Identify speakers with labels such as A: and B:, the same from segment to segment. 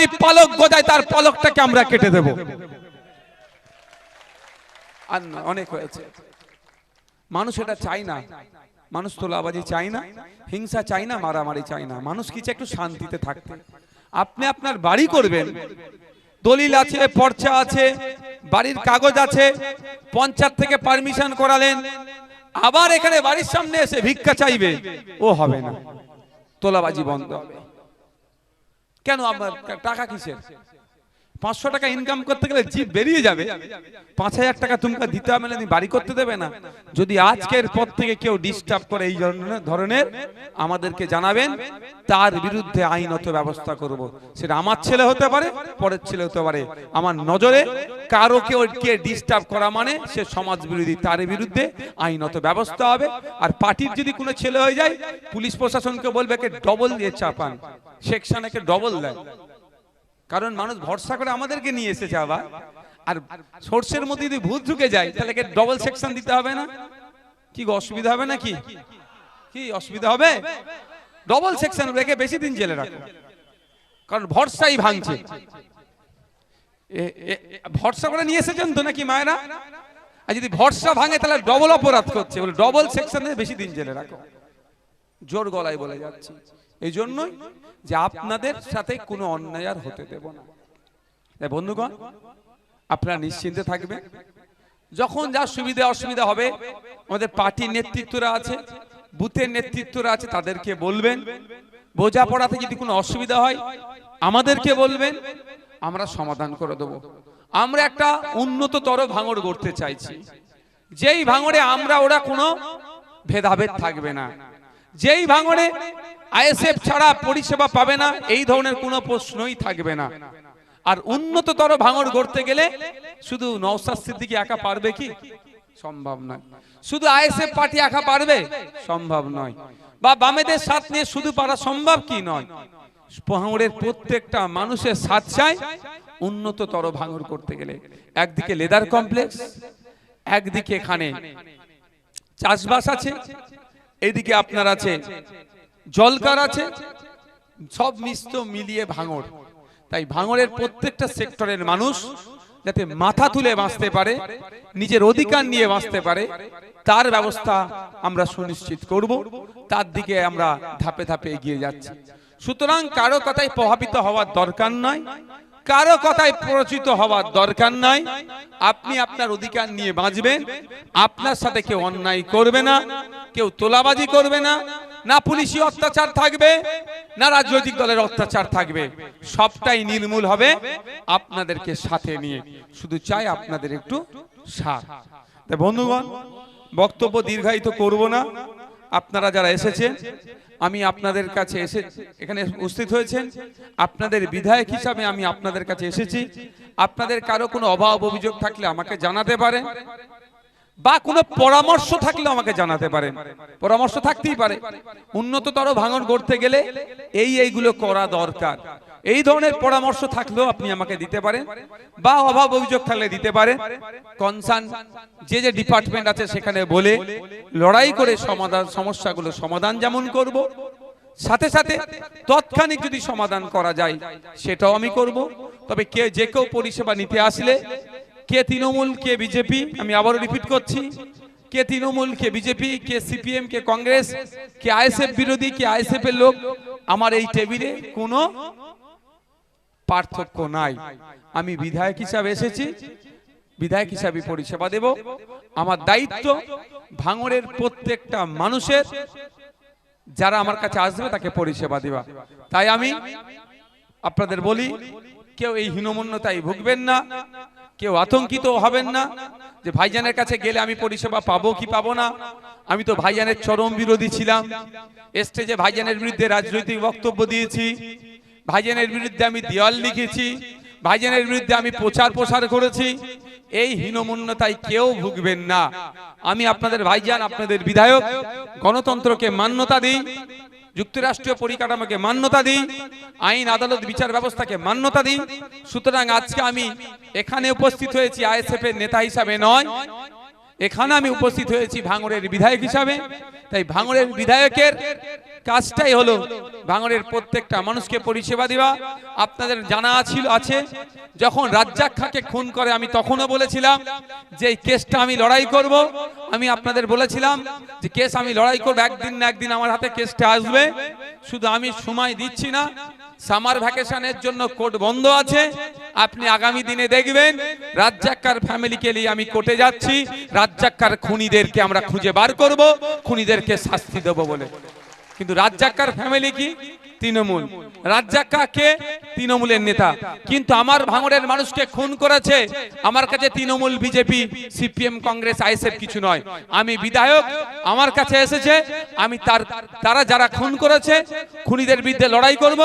A: যদি পালক গজায় তার পালকটাকে আমরা কেটে দেব। আর অনেক হয়েছে। মানুষ এটা চায় না, মানুষ তোলাবাজি চায় না, হিংসা চায় না, মারামারি চায় না। মানুষ কি চায়? একটু শান্তিতে থাকতে। আপনি আপনার বাড়ি করবেন, দলিল আছে, পর্চা আছে, বাড়ির কাগজ আছে, পঞ্চায়েত থেকে পারমিশন করালেন, আবার এখানে বাড়ির সামনে এসে ভিক্ষা চাইবে, ও হবে না। তোলাবাজি বন্ধ হবে। কেন? আপনার টাকা কিসের? 500 টাকা ইনকাম করতে গেলে জিভ বেরিয়ে যাবে, 5000 টাকা তোমাকে দিতে হবে না, বাড়ি করতে দেবে না। যদি আজকের পর থেকে কেউ ডিস্টার্ব করে এই ধরনের, আমাদেরকে জানাবেন, তার বিরুদ্ধে আইনত ব্যবস্থা করব। সেটা আমার ছেলে হতে পারে, পরের ছেলে হতে পারে। আমার নজরে কারো কে ডিস্টার্ব করা মানে সে সমাজ বিরোধী, তার বিরুদ্ধে আইনত ব্যবস্থা হবে। আর পার্টির যদি কোনো ছেলে হয়ে যায়, পুলিশ প্রশাসনকে বলবে কে ডবল দিয়ে চাপান, সেকশন একে ডবল দেয়। কারণ মানুষ ভরসা করে আমাদেরকে নিয়ে এসেছে। আবার আর সোর্সের মধ্যে যদি ভূত ঢুকে যায়, তাহলে ডবল সেকশন দিতে হবে না? কি অসুবিধা হবে নাকি? কি অসুবিধা হবে? ডবল সেকশন রেখে বেশি দিন জেলে রাখো, কারণ ভরসাই ভাঙছে। ভরসা করে নিয়ে এসেছেন তো নাকি মায়েরা? আর যদি ভরসা ভাঙে তাহলে ডবল অপরাধ করছে, বলে ডবল সেকশনে বেশি দিন জেলে রাখো। জোর গলায় বলে যাচ্ছি, এই জন্যই যে আপনাদের সাথে কোনো অন্যায় আর হতে দেব না। তাই বন্ধুগণ, আপনারা নিশ্চিন্তে থাকবেন। যখন যা সুবিধা অসুবিধা হবে, আমাদের পার্টির নেতৃত্বরা আছে, বুথের নেতৃত্বরা আছে, তাদেরকে বলবেন। বোঝাপড়াতে যদি কোনো অসুবিধা হয় আমাদেরকে বলবেন, আমরা সমাধান করে দেব। আমরা একটা উন্নততর ভাঙড় গড়তে চাইছি, যেই ভাঙড়ে আমরা ওরা কোনো ভেদাভেদ থাকবে না, যেই ভাঙড়ে আইএসএফ ছাড়া পরিষেবা পাবে না, এই ধরনের কোনো প্রশ্নই থাকবে না। আর উন্নততর ভাঙড় গড়তে গেলে শুধু নওশাদ সিদ্দিকী একা পারবে কি? সম্ভব নয়। শুধু আইএসএফ পার্টি একা পারবে? সম্ভব নয়। বা বামেদের সাথ নিয়ে শুধু পারা সম্ভব কি? নয়। ভাঙড়ের প্রত্যেকটা মানুষের সাথ চাই উন্নততর ভাঙড় করতে গেলে। একদিকে লেদার কমপ্লেক্স, একদিকে এখানে চাষবাস আছে, এইদিকে আপনার আছে জলকার আছে, সব মিশ্র মিলিয়ে ভাঙড়। তাই ভাঙড়ের প্রত্যেকটা সেক্টরের মানুষ যাতে মাথা তুলে বাঁচতে পারে, নিজের অধিকার নিয়ে বাঁচতে পারে, তার ব্যবস্থা আমরা সুনিশ্চিত করব। তার দিকে আমরা ধাপে ধাপে এগিয়ে যাচ্ছি। সুতরাং কারো কথায় প্রভাবিত হওয়ার দরকার নয়, কারো কথায় প্ররোচিত হওয়ার দরকার নাই। আপনি আপনার অধিকার নিয়ে বাঁচবেন, আপনার সাথে কেউ অন্যায় করবে না, কেউ তোলাবাজি করবে না, না পুলিশি অত্যাচার থাকবে, না রাজনৈতিক দলের অত্যাচার থাকবে। সবটাই নির্মূল হবে আপনাদেরকে সাথে নিয়ে। শুধু চাই আপনাদের একটু সাথ। তাই বন্ধুগণ, বক্তব্য দীর্ঘায়িত করব না। আপনারা যারা এসেছেন, আমি আপনাদের কাছে এখানে উপস্থিত হয়েছেন, আপনাদের বিধায়ক হিসাবে আমি আপনাদের কাছে এসেছি। আপনাদের কারো কোনো অভাব অভিযোগ থাকলে আমাকে জানাতে পারেন, বা কোনো পরামর্শ থাকলে আমাকে জানাতে পারেন। পরামর্শ থাকতেই পারে, উন্নততর ভাঙড় গড়তে গেলে এইগুলো করা দরকার, এই ধরনের পরামর্শ থাকলেও আপনি আমাকে দিতে পারেন, বা অভাব অভিযোগ থাকলে দিতে পারেন। কনসার্ন যে ডিপার্টমেন্ট আছে সেখানে বলে লড়াই করে সমস্যাগুলো সমাধান যেমন করব, সাথে সাথে তৎক্ষণিক যদি সমাধান করা যায় সেটাও আমি করব। তবে যে কেউ পরিষেবা নিতে আসলে, কে তৃণমূল, কে বিজেপি, আমি আবারও রিপিট করছি, কে তৃণমূল, কে বিজেপি, কে সিপিএম, কে কংগ্রেস, কে আইএসএফ বিরোধী, কে আইএসএফ এর লোক, আমার এই টেবিলে কোনো পার্থক্য নাই। আমি বিধায়ক হিসাবে এসেছি, বিধায়ক হিসাবে পরিষেবা দেব। আমার দায়িত্ব ভাঙড়ের প্রত্যেকটা মানুষের, যারা আমার কাছে আসবে তাকে পরিষেবা দেওয়া। তাই আমি আপনাদের বলি, কেউ এই হীনমন্যতায় ভুগবেন না, কেউ আতঙ্কিত হবেন না যে ভাইজানের কাছে গেলে আমি পরিষেবা পাবো কি পাবো না। আমি তো ভাইজানের চরম বিরোধী ছিলাম, স্টেজে ভাইজানের বিরুদ্ধে রাজনৈতিক বক্তব্য দিয়েছি, ভাইজানের বিরুদ্ধে আমি দেওয়াল লিখেছি, ভাইজানের বিরুদ্ধে আমি প্রচার করেছি। এই হীনমন্যতায় কেউ ভুগবেন না। আমি আপনাদের ভাইজান, আপনাদের বিধায়ক, গণতন্ত্রকে মান্যতা দিই, যুক্তরাষ্ট্রীয় পরিকাঠামোকে মান্যতা দিই, আইন আদালত বিচার ব্যবস্থাকে মান্যতা দিই। সুতরাং আজকে আমি এখানে উপস্থিত হয়েছি আইএসএফ এর নেতা হিসাবে নয়, এখানে আমি উপস্থিত হয়েছি ভাঙড়ের বিধায়ক হিসাবে। তাই ভাঙড়ের বিধায়কের কাজটাই হলো ভাঙড়ের প্রত্যেকটা মানুষকে পরিষেবা দেওয়া। আপনাদের জানা আছে যখন রাজ্জাক খাঁকে খুন করে আমি তখনও বলেছিলাম যে এই কেসটা আমি লড়াই করব। আমি আপনাদের বলেছিলাম যে কেস আমি লড়াই করব, একদিন না একদিন আমার হাতে কেসটা আসবে। শুধু আমি সময় দিচ্ছি না, সামার ভ্যাকেশনের জন্য কোর্ট বন্ধ আছে। আপনি আগামী দিনে দেখবেন রাজ্জাক্কার ফ্যামিলিকে নিয়ে আমি কোর্টে যাচ্ছি, রাজ্জাক্কার খুনিদেরকে আমরা খুঁজে বার করব, খুনিদেরকে শাস্তি দেব বলে। কিন্তু রাজ্জাক্কার ফ্যামিলি কি? তৃণমূল। রাজ্জাক্কা কে? তৃণমূলের নেতা। কিন্তু আমার ভাঙড়ের মানুষকে খুন করেছে। আমার কাছে Trinamool, BJP, CPM, Congress, ISF কিছু নয়। আমি বিধায়ক, আমার কাছে এসেছে, আমি তারা যারা খুন করেছে খুনিদের বিরুদ্ধে লড়াই করব,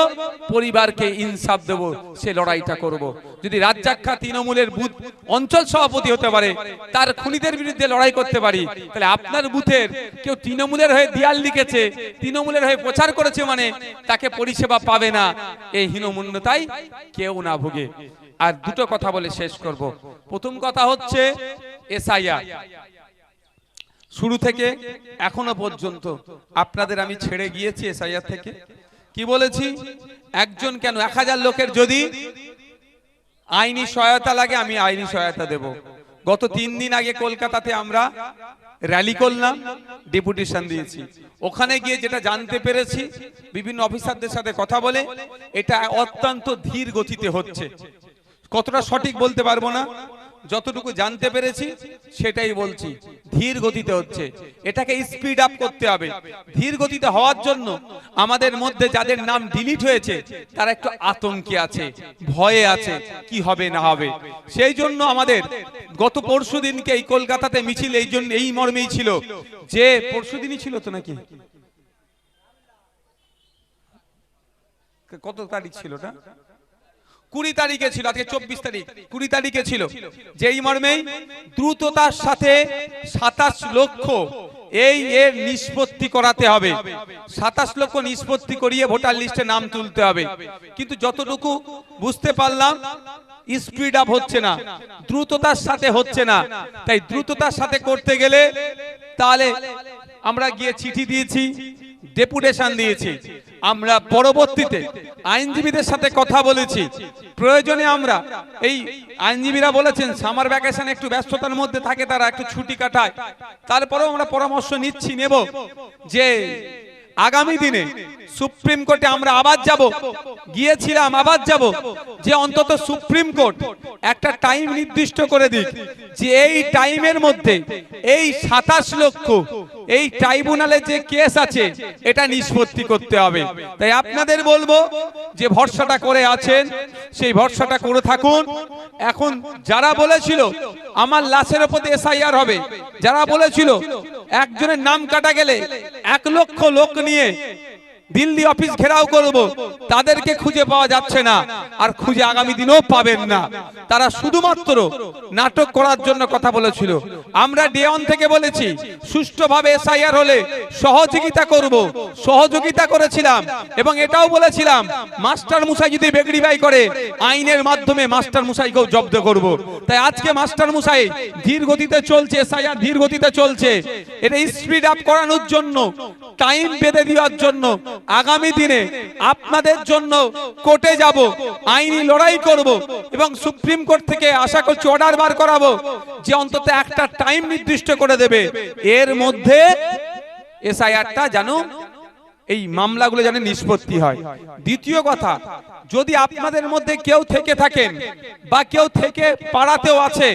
A: পরিবারকে ইনসাফ দেব, সে লড়াইটা করব। যদি রাজ্জাক্কা তৃণমূলের বুথ অঞ্চল সভাপতি হতে পারে, তার খুনিদের বিরুদ্ধে লড়াই করতে পারি, তাহলে আপনার বুথের কেউ তৃণমূলের হয়ে দেয়াল লিখেছে, তৃণমূলের হয়ে প্রচার করেছে মানে তাকে পরিষেবা পাবে না, এই হীনমন্যতায় কেউ না ভুগে। আর দুটো কথা বলে শেষ করব। প্রথম কথা হচ্ছে এসআইআর। শুরু থেকে এখনো পর্যন্ত আপনাদের আমি ছেড়ে গিয়েছি এসআইআর থেকে। কি বলেছি? একজন কেন 1000 লোকের যদি আইনি সহায়তা লাগে আমি আইনি সহায়তা দেব। গত 3 দিন আগে কলকাতাতে আমরা র্যালি করলাম, ডেপুটেশন দিয়েছি। ওখানে গিয়ে যেটা জানতে পেরেছি বিভিন্ন অফিসারদের সাথে কথা বলে, এটা অত্যন্ত ধীর গতিতে হচ্ছে। কতটা সঠিক বলতে পারবো না, যতটুকু জানতে পেরেছি সেটাই বলছি। ধীর গতিতে হচ্ছে, এটাকে স্পিড আপ করতে হবে। ধীর গতিতে হওয়ার জন্য আমাদের মধ্যে যাদের নাম ডিলিট হয়েছে তারা একটু আতঙ্কে আছে, ভয়ে আছে, কি হবে না হবে। সেই জন্য আমাদের গত পরশুদিনকে এই কলকাতাতে মিছিল এই জন্য এই মর্মেই ছিল যে, পরশুদিনই ছিল তো নাকি, কত তারিখ ছিল না, 20 তারিখে ছিল, আজকে 24 তারিখ, 20 তারিখে ছিল। যেই মর্মেই দ্রুততার সাথে 27 লক্ষ এর নিষ্পত্তি করাতে হবে। 27 লক্ষ নিষ্পত্তি করিয়ে ভোটার লিস্টে নাম তুলতে হবে। কিন্তু যতটুকু বুঝতে পারলাম স্পিড আপ হচ্ছে না, দ্রুততার সাথে হচ্ছে না। তাই দ্রুততার সাথে করতে গেলে তাহলে আমরা গিয়ে চিঠি দিয়েছি, ডেপুটেশন দিয়েছি। আমরা পরবর্তীতে আইনজীবীদের সাথে কথা বলেছি। প্রয়োজনে আমরা এই আইনজীবীরা বলেছেন সামার ভ্যাকেশন একটু ব্যস্ততার মধ্যে থাকে, তারা একটু ছুটি কাটায়। তারপরেও আমরা পরামর্শ নেব যে আগামী দিনে সুপ্রিম কোর্টে আমরা আবার যাব, গিয়েছিলাম আবার যাব, যে অন্তত সুপ্রিম কোর্ট একটা টাইম নির্দিষ্ট করে দিক যে এই টাইমের মধ্যে এই 27 লক্ষ এই ট্রাইব্যুনালে যে কেস আছে এটা নিষ্পত্তি করতে হবে। তাই আপনাদের বলবো যে ভরসাটা করে আছেন সেই ভরসাটা করে থাকুন। এখন যারা বলেছিল আমার লাশের উপর এসআইআর হবে, যারা বলেছিল একজনের নাম কাটা গেলে 1 লক্ষ লোক নিয়ে দিল্লি অফিস ঘেরাও করব, তাদেরকে খুঁজে পাওয়া যাচ্ছে না, আর খুঁজে আগামী দিনেও পাবেন না। তারা শুধুমাত্র নাটক করার জন্য কথা বলেছিল। আমরা ডে ওয়ান থেকে বলেছি সুষ্ঠুভাবে এসআইআর হলে সহযোগিতা করব, সহযোগিতা করেছিলাম এবং এটাও বলেছিলাম মাস্টার মশাই যদি বেগড়িবাই করে আইনের মাধ্যমে মাস্টার মশাইকেও জব্দ করব। তাই আজকে মাস্টার মশাই ধীর গতিতে চলছে, এসআইআর ধীর গতিতে চলছে। এটা স্পিড আপ করানোর জন্য, টাইম বেঁধে দেওয়ার জন্য আগামী দিনে আপনাদের জন্য কোর্টে যাব, আইনি লড়াই করব এবং সুপ্রিম কোর্ট থেকে আশা করছি অর্ডার বার করাবো যে অন্তত একটা টাইম নির্দিষ্ট করে দেবে, এর মধ্যে এসআইআরটা যেন এই মামলাগুলো যেন নিষ্পত্তি হয়। দ্বিতীয় কথা, যদি আপনাদের মধ্যে কেউ থেকে থাকেন বা কেউ থেকে পাড়াতেও আছে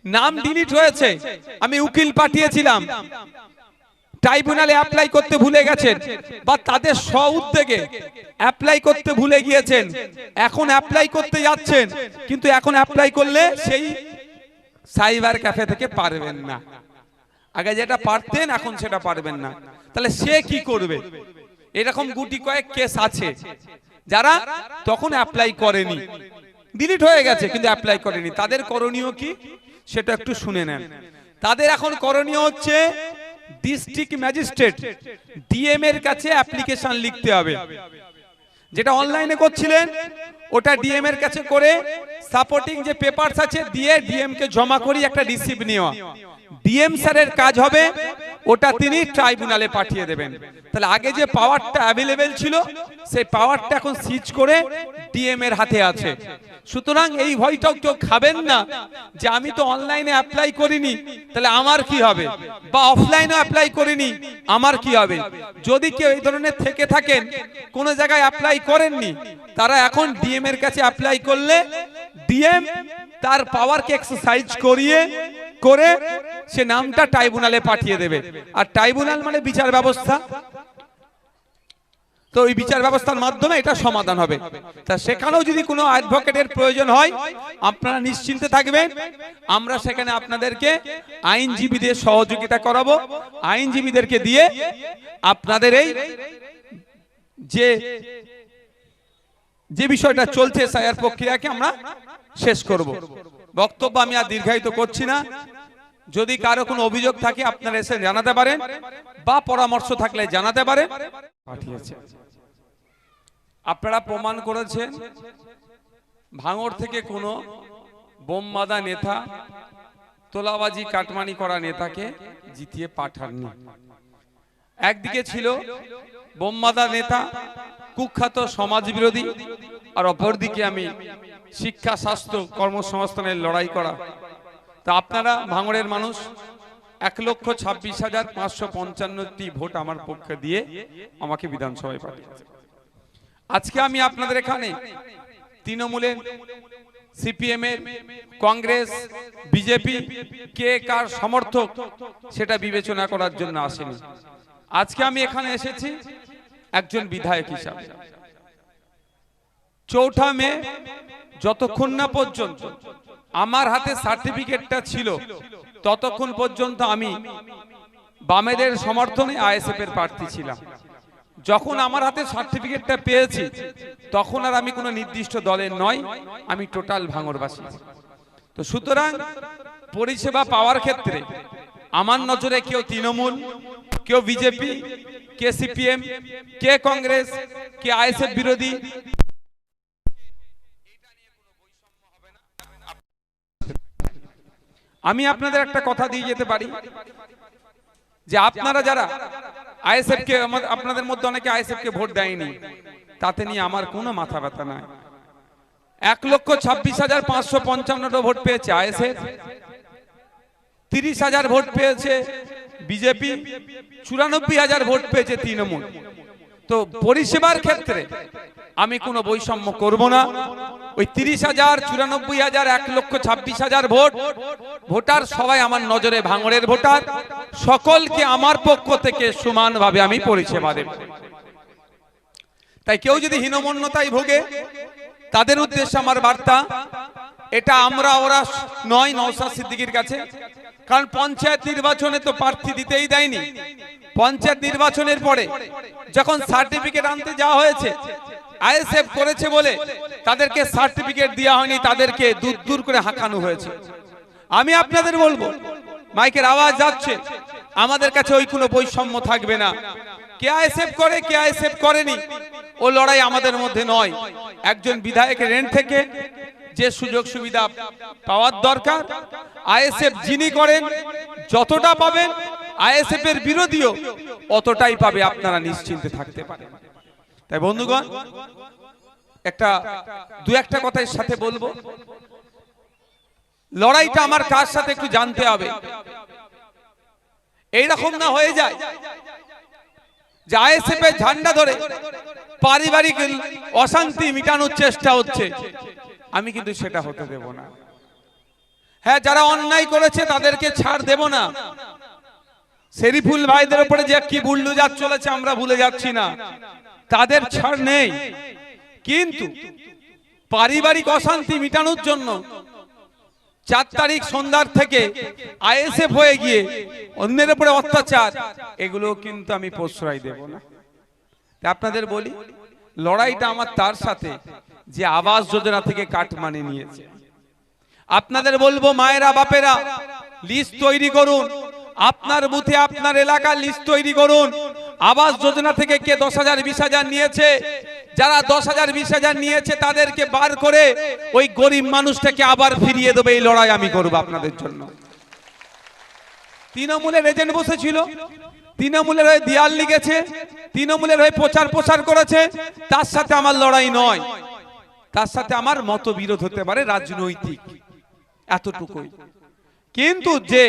A: নাম ডিলিট হয়েছে, আমি উকিল পাঠিয়েছিলাম, ট্রাইব্যুনালে অ্যাপ্লাই করতে ভুলে গেছেন বা তাদের স্ব-উদ্যোগে অ্যাপ্লাই করতে ভুলে গিয়েছেন, এখন অ্যাপ্লাই করতে যাচ্ছেন কিন্তু এখন অ্যাপ্লাই করলে সেই সাইবার ক্যাফে থেকে পারবেন না, আগে যেটা পারতেন এখন সেটা পারবেন না, তাহলে সে কি করবে? এরকম গুটি কয়েক কেস আছে যারা তখন অ্যাপ্লাই করেনি, ডিলিট হয়ে গেছে কিন্তু অ্যাপ্লাই করেনি। তাদের করণীয় কি সেটা একটু শুনে নেন। তাদের এখন করণীয় হচ্ছে ডিস্ট্রিক্ট ম্যাজিস্ট্রেট ডিএম এর কাছে অ্যাপ্লিকেশন লিখতে হবে। যেটা অনলাইনে করছিলেন ওটা ডিএম এর কাছে করে সাপোর্টিং যে পেপারস আছে দিয়ে ডিএম কে জমা করি একটা রিসিপ্ট নেওয়া। ডিএম স্যারের কাজ হবে ওটা তিনি ট্রাইব্যুনালে পাঠিয়ে দেবেন। তাহলে আগে যে পাওয়ারটা অ্যাভেলেবেল ছিল সেই পাওয়ারটা এখন সিজ করে ডিএম এর হাতে আছে। সুতরাং এই ভয়টাও কেউ খাবেন না যে আমি তো অনলাইনে অ্যাপ্লাই করিনি তাহলে আমার কি হবে, বা অফলাইনে অ্যাপ্লাই করিনি আমার কি হবে। যদি কেউ এই ধরনের থেকে থাকেন, কোন জায়গায় অ্যাপ্লাই করেননি, তারা এখন ডিএম এর কাছে অ্যাপ্লাই করলে ডিএম তার পাওয়ারকে এক্সারসাইজ করে সে নামটা ট্রাইব্যুনালে পাঠিয়ে দেবে। আর ট্রাইব্যুনাল মানে বিচার ব্যবস্থা, তো এই বিচার ব্যবস্থার মাধ্যমে এটা সমাধান হবে। তা সেখানেও যদি কোনো অ্যাডভোকেটের প্রয়োজন হয় আপনারা নিশ্চিন্তে থাকবেন, আমরা সেখানে আপনাদেরকে আইনজীবীদের সহযোগিতা করাবো। আইনজীবীদেরকে দিয়ে আপনাদের এই যে বিষয়টা চলছে এসআইআর প্রক্রিয়াকে আমরা শেষ করব। বক্তব্য আমি আর দীর্ঘায়িত করছি না। যদি কারো কোনো অভিযোগ থাকে আপনারা এসে জানাতে পারেন, বা পরামর্শ থাকলে জানাতে পারেন। পাঠিয়েছে আপনারা প্রমাণ করেছেন ভাঙড় থেকে কোনো বোম বাঁধা নেতা, তোলাবাজি কাটমানি করা নেতাকে জিতিয়ে পাঠাননি। একদিকে ছিল বোম বাঁধা নেতা, কুখ্যাত সমাজ বিরোধী, আর অপরদিকে আমি শিক্ষা, স্বাস্থ্য, কর্মসংস্থানের লড়াই করা। তা আপনারা ভাঙড়ের মানুষ 1,26,555টি ভোট আমার পক্ষে দিয়ে আমাকে বিধানসভায় পাঠিয়েছে। আজকে আমি আপনাদের এখানে তৃণমূলের, সিপিএম এর, কংগ্রেস, বিজেপি কে কার সমর্থক সেটা বিবেচনা করার জন্য আসেনি। আজকে আমি এখানে এসেছি একজন বিধায়ক হিসাবে। 4 মে যতক্ষণ না পর্যন্ত আমার হাতে সার্টিফিকেটটা ছিল ততক্ষণ পর্যন্ত আমি বামেদের সমর্থনে আইএসএফ এর প্রার্থী ছিলাম। যখন আমার হাতে সার্টিফিকেটটা পেয়েছি তখন আর আমি কোনো নির্দিষ্ট দলের নয়, আমি টোটাল ভাঙড়বাসী। তো সুতরাং পরিষেবা পাওয়ার ক্ষেত্রে আমার নজরে কেউ তৃণমূল, কেউ বিজেপি, কে সিপিএম, কে কংগ্রেস, কে আইএসএফ বিরোধী, আমি আপনাদের একটা কথা দিয়ে যেতে পারি যে আপনারা যারা আইএসএফ কে, আপনাদের মধ্যে অনেকে আইএসএফ কে ভোট দেয়নি, তাতে নিয়ে আমার কোনো মাথা ব্যথা নাই। 1,26,555টা ভোট পেয়েছে আইএসএফ, 30,000 ভোট পেয়েছে বিজেপি, 94,000 ভোট পেয়েছে তৃণমূল। তো পরিষেবার ক্ষেত্রে আমি কোনো বৈষম্য করব না। ওই 30,000, 94,000, 1,26,000 ভোটার সবাই আমার নজরে ভাঙড়ের ভোটার, সকলকে আমার পক্ষ থেকে সমানভাবে আমি পরিষেবা দেব। তাই কেউ যদি হীনমন্যতায় ভোগে তাদের উদ্দেশ্যে আমার বার্তা, এটা আমরা ওরা নয় নওশাদ সিদ্দিকীর কাছে। কারণ পঞ্চায়েত নির্বাচনে তো প্রার্থী দিতেই দেয়নি। পঞ্চায়েত নির্বাচনের পরে যখন সার্টিফিকেট আনতে যাওয়া হয়েছে, আইএসএফ করেছে বলে তাদেরকে সার্টিফিকেট দেওয়া হয়নি, তাদেরকে দূর দূর করে হাঁকানো হয়েছে। আমি আপনাদের বলবো, মাইকের আওয়াজ যাচ্ছে, আমাদের কাছে ওই কোনো বৈষম্য থাকবে না। কে আইএসএফ করে, কে আইএসএফ করেনি, ও লড়াই আমাদের মধ্যে নয়। একজন বিধায়কের রেন্ট থেকে যে সুযোগ সুবিধা পাওয়ার দরকার, আইএসএফ যিনি করেন যতটা পাবেন, আইএসএফ এর বিরোধীও অতটাই পাবে, আপনারা নিশ্চিন্তে থাকতে পারেন। তাই বন্ধুগণ, দু একটা কথার সাথে বলবো, লড়াইটা আমার কার সাথে একটু জানতে হবে। এইরকম না হয়ে যায় যে আইএসএফ এর ঝান্ডা ধরে পারিবারিক অশান্তি মিটানোর চেষ্টা হচ্ছে। আমি কিন্তু সেটা হতে দেব না। হ্যাঁ, যারা অন্যায় করেছে তাদেরকে ছাড় দেব না। শরীফুল ভাইদের উপরে যে কি বুল্ডোজার চলেছে আমরা ভুলে যাচ্ছি না, তাদের ছাড় নেই। কিন্তু পারিবারিক অশান্তি মিটানোর জন্য 4 তারিখ সন্ধ্যার থেকে আইএসএফ হয়ে গিয়ে অন্যের উপরে অত্যাচার, এগুলো কিন্তু আমি প্রশ্রয় দেব না। আপনাদের বলি, লড়াইটা আমার তার সাথে যে আবাস যোজনা থেকে কাটমানি নিয়েছে। আপনাদের বলবো, মায়েরা, বাপেরা, লিস্ট তৈরি করুন। আপনার বুথে, আপনার এলাকার লিস্ট তৈরি করুন। আবাস যোজনা থেকে কে 10,000, 20,000 নিয়েছে, যারা 10,000, 20,000 নিয়েছে তাদেরকে বার করে ওই গরিব মানুষটাকে আবার ফিরিয়ে দেবে। এই লড়াই আমি করব আপনাদের জন্য। তৃণমূলের এজেন্ট বসেছিল, তৃণমূলের হয়ে দেয়াল লিখেছে, তৃণমূলের হয়ে প্রচার করেছে, তার সাথে আমার লড়াই নয়, তার সাথে আমার মতবিরোধ হতে পারে রাজনৈতিক, এতটুকুই। কিন্তু যে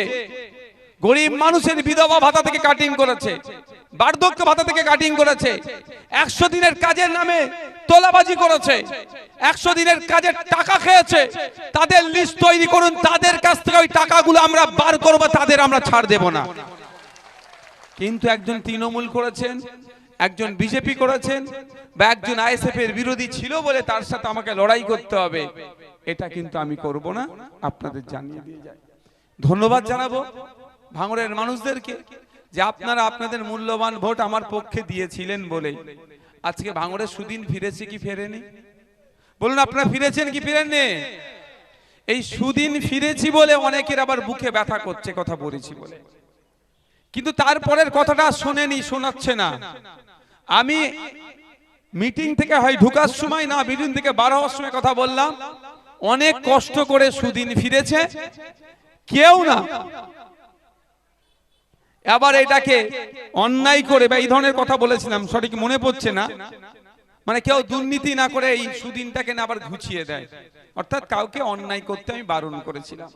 A: গরিব মানুষের বিধবা ভাতা থেকে কাটিং করেছে, বার্ধক্য ভাতা থেকে কাটিং করেছে, 100 দিনের কাজের নামে তোলাবাজি করেছে, 100 দিনের কাজের টাকা খেয়েছে, তাদের লিস্ট তৈরি করুন, তাদের কাছ থেকে ওই টাকাগুলো আমরা বার করব, তাদের আমরা ছাড় দেব না। কিন্তু একজন তৃণমূল করেছেন, একজন বিজেপি করেছেন, বা একজন আইএসএফ এর বিরোধী ছিল বলে তার সাথে আমাকে লড়াই করতে হবে, এটা কিন্তু আমি করব না, আপনাদের জানিয়ে দিয়ে যাই। ধন্যবাদ জানাবো ভাঙড়ের মানুষদেরকে যে আপনারা আপনাদের মূল্যবান ভোট আমার পক্ষে দিয়েছিলেন বলে আজকে ভাঙড়ের সুদিন ফিরেছে কি ফেরেনি? বলুন, আপনারা ফিরেছেন কি ফিরেননি? এই সুদিন ফিরেছি বলে অনেকের আবার বুকে ব্যথা করছে কথা বলেছি বলে, কিন্তু তারপরের কথাটা শোনেনি, শোনাচ্ছে না। আমি মিটিং থেকে হয় ঢুকার সময় না মিটিং থেকে বার হওয়ার সময় কথা বললাম, অনেক কষ্ট করে সুদিন ফিরেছে কেউ না। আবার এটাকে অন্যায় করে বা এই ধরনের কথা বলেছিলাম, সঠিক মনে পড়ছে না, মানে কেউ দুর্নীতি না করে এই সুদিনটাকে না আবার ঘুচিয়ে দেয়, অর্থাৎ কাউকে অন্যায় করতে আমি বারণ করেছিলাম।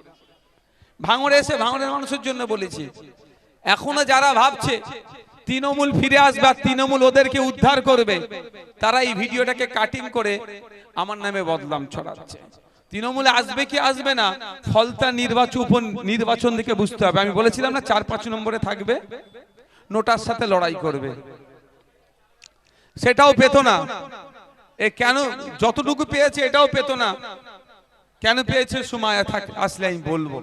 A: ভাঙড়ে এসে ভাঙড়ের মানুষের জন্য বলেছি, এখনো যারা ভাবছে তৃণমূল ফিরে আসবে আর তৃণমূল ওদেরকে উদ্ধার করবে, তারা এই ভিডিওটাকে কাটিং করে আমার নামে বদনাম ছড়াচ্ছে। তৃণমূলে আসবে কি আসবে না, ফলতা নির্বাচন থেকে বুঝতে হবে। আমি বলেছিলাম না 4-5 নম্বরে থাকবে, নোটার সাথে লড়াই করবে, সেটাও পেত না। এ কেন যতটুকু পেয়েছে এটাও পেত না, কেন পেয়েছে সময় আসলে আমি বলবো।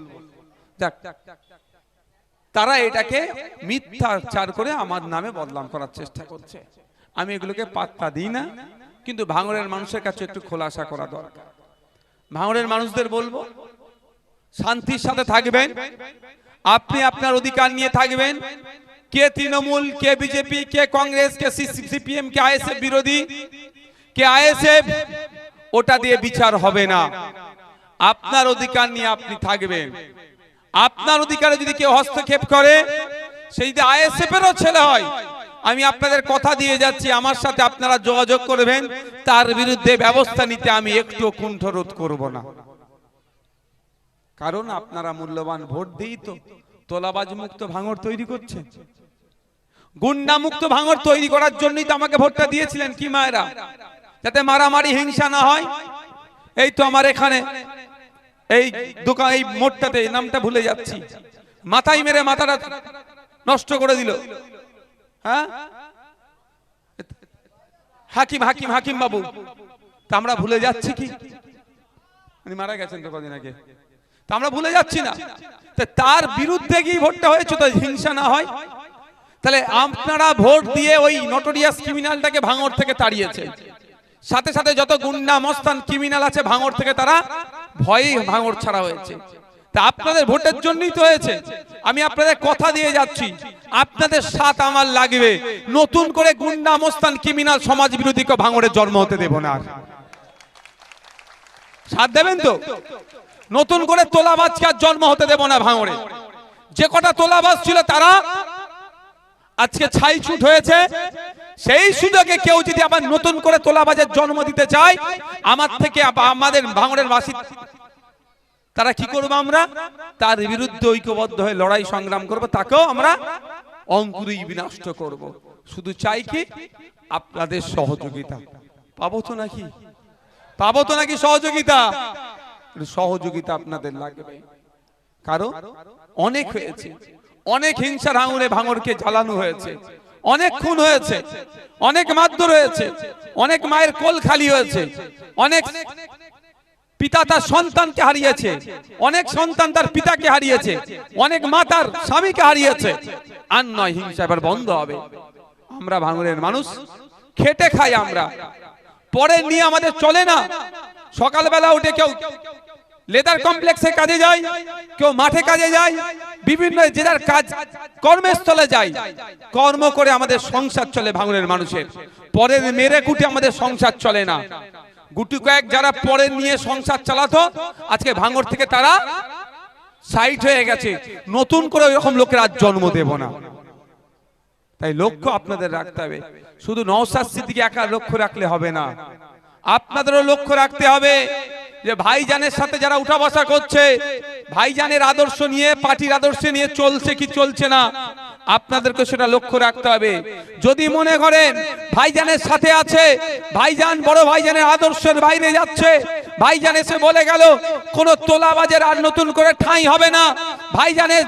A: তারা এটাকে মিথ্যাচার করে আমার নামে বদনাম করার চেষ্টা করছে, আমি এগুলোকে পাত্তা দিই না। কিন্তু ভাঙড়ের মানুষের কাছে একটু খোলাসা করা দরকার। ভাঙড়ের মানুষদের বলবো, শান্তির সাথে থাকবেন, আপনি আপনার অধিকার নিয়ে থাকবেন। কে তৃণমূল, কে বিজেপি, কে কংগ্রেস, কে সিপিএম, কে আইএসএফ বিরোধী, কে আইএসএফ, ওটা দিয়ে বিচার হবে না। আপনার অধিকার নিয়ে আপনি থাকবেন। আপনার অধিকারে যদি কেউ হস্তক্ষেপ করে, সেই যদি আইএসএফ এরও ছেলে হয়, আমি আপনাদের কথা দিয়ে যাচ্ছি, আমার সাথে আপনারা যোগাযোগ করবেন, তার বিরুদ্ধে ব্যবস্থা নিতে আমি একটু কুণ্ঠরোধ করব না। কারণ আপনারা মূল্যবান ভোট দিয়েই তো তোলাবাজ মুক্ত ভাঙড় তৈরি করছে, গুন্ডা মুক্ত ভাঙড় তৈরি করার জন্যই তো আমাকে ভোটটা দিয়েছিলেন কি মায়েরা, যাতে মারামারি হিংসা না হয়। এই তো আমার এখানে এই দোকান, এই মোড়টাতে, নামটা ভুলে যাচ্ছি, মাথায় মেরে মাথাটা নষ্ট করে দিল, হ্যাঁ, হাকিম হাকিম হাকিম বাবু, তা আমরা ভুলে যাচ্ছি কি? উনি মারা গেছেন তো কদিন আগে, তা আমরা ভুলে যাচ্ছি না। তার বিরুদ্ধে কি ভোটটা হয়েছে তো হিংসা না হয়। তাহলে আপনারা ভোট দিয়ে ওই নটোরিয়াস ক্রিমিনালটাকে ভাঙড় থেকে তাড়িয়েছে, সাথে সাথে যত গুন্ডা মস্তান ক্রিমিনাল আছে ভাঙড় থেকে তারা ভয়েই ভাঙড় ছাড়া হয়েছে। তা আপনাদের ভোটের জন্যই তো হয়েছে। আমি আপনাদের কথা দিয়ে যাচ্ছি, আপনাদের সাথ আমার লাগবে। নতুন করে গুন্ডা মস্তান ক্রিমিনাল সমাজ বিরোধীকে ভাঙড়ে জন্ম হতে দেব না। সাথ দেবেন তো? নতুন করে তোলাবাজকে আর জন্ম হতে দেব না ভাঙড়ে। যে কটা তোলাবাজ ছিল তারা আজকে ছাইছুট হয়েছে, সেই সুযোগে কেউ যদি আবার নতুন করে তোলাবাজের জন্ম দিতে চায়, আমার থেকে আমাদের ভাঙড়ের বাসী তারা কি করবো, আমরা তার বিরুদ্ধে ঐক্যবদ্ধ হয়ে লড়াই সংগ্রাম করব, তাকেও আমরা অঙ্কুরেই বিনষ্ট করব। শুধু চাই কি আপনাদের সহযোগিতা। পাবো তো নাকি? পাবো তো নাকি সহযোগিতা? সহযোগিতা আপনাদের লাগবে, কারণ অনেক হয়েছে, অনেক হিংসার আঙুলে ভাঙড়কে জ্বালানো হয়েছে, অনেক খুন হয়েছে, অনেক মারধর হয়েছে, অনেক মায়ের কোল খালি হয়েছে, অনেক পিতা তার সন্তানকে হারিয়েছে, অনেক সন্তান তার পিতাকে হারিয়েছে, অনেক মা তার স্বামীকে হারিয়েছে। আর নয়, হিংসা এবার বন্ধ হবে। আমরা ভাঙড়ের মানুষ খেটে খাই, আমরা পরে নিয়ে আমাদের চলে না। সকালবেলা উঠে কেউ লেদার কমপ্লেক্সে কাজে যায়, কেউ মাঠে কাজে যায়, বিভিন্ন জেলার কাজ কর্মস্থলে যায়, কর্ম করে আমাদের সংসার চলে ভাঙড়ের মানুষের। পরের মেরে কুটে আমাদের সংসার চলে না। গুটি কয়েক যারা পরে নিয়ে সংসার চালাতো, আজকে ভাঙড় থেকে তারা সাইট হয়ে গেছে, নতুন করে ওইরকম লোকের আর জন্ম দেব না। তাই লক্ষ্য আপনাদের রাখতে হবে, শুধু নওশাদ সিদ্দিকী একা লক্ষ্য রাখলে হবে না, আপনাদেরও লক্ষ্য রাখতে হবে যে ভাইজানের সাথে যারা উঠা বসা করছে, ভাইজানের আদর্শ নিয়ে, পার্টির আদর্শ নিয়ে চলছে কি চলছে না, আপনাদেরকে সেটা লক্ষ্য রাখতে হবে। যদি মনে করেন ভাইজানের সাথে আছে, ভাইজান বড় ভাইজানের আদর্শের বাইরে যাচ্ছে, ভাইজান এসে বলে গেল কোন তোলাবাজের আর নতুন করে ঠাঁই হবে না, ভাইজানের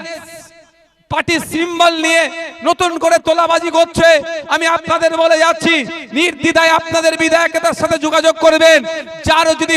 A: পার্টির সিম্বল নিয়ে নতুন করে তোলাবাজি করছে, আমি আপনাদের বলে যাচ্ছি নির্দ্বিধায় আপনাদের বিধায়কের সাথে যোগাযোগ করবেন, যার যদি